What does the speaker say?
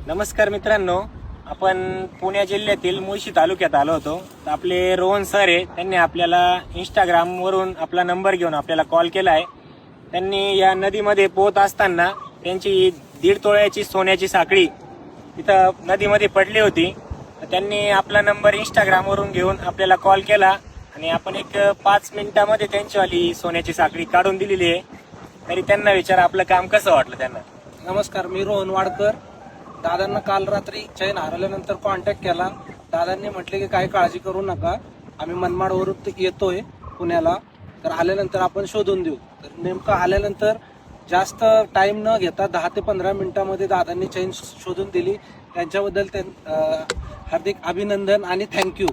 नमस्कार मित्रांनो, आपण पुणे जिल्ह्यातील मुळशी तालुक्यात आलो होतो. तर आपले रोहन सर आहे, त्यांनी आपल्याला इंस्टाग्रामवरून आपला नंबर घेऊन आपल्याला कॉल केला आहे. त्यांनी या नदीमध्ये पोहत असताना त्यांची 1.5 तोळ्याची सोन्याची साखळी तिथं नदीमध्ये पडली होती. तर त्यांनी आपला नंबर इंस्टाग्रामवरून घेऊन आपल्याला कॉल केला आणि आपण एक 5 मिनिटामध्ये त्यांचीवाली सोन्याची साखळी काढून दिलेली आहे. तरी त्यांना विचारा आपलं काम कसं वाटलं त्यांना. नमस्कार, मी रोहन वाडकर. दादांना काल रात्री चैन हरवल्यानंतर कॉन्टॅक्ट केला. दादांनी म्हटले की काही काळजी करू नका, आम्ही मनमाडवरून येतोय पुण्याला, तर आल्यानंतर आपण शोधून देऊ. तर नेमकं आल्यानंतर जास्त टाइम न घेता 10 ते 15 मिनिटांमध्ये दादांनी चैन शोधून दिली. त्यांच्याबद्दल हार्दिक अभिनंदन आणि थँक्यू.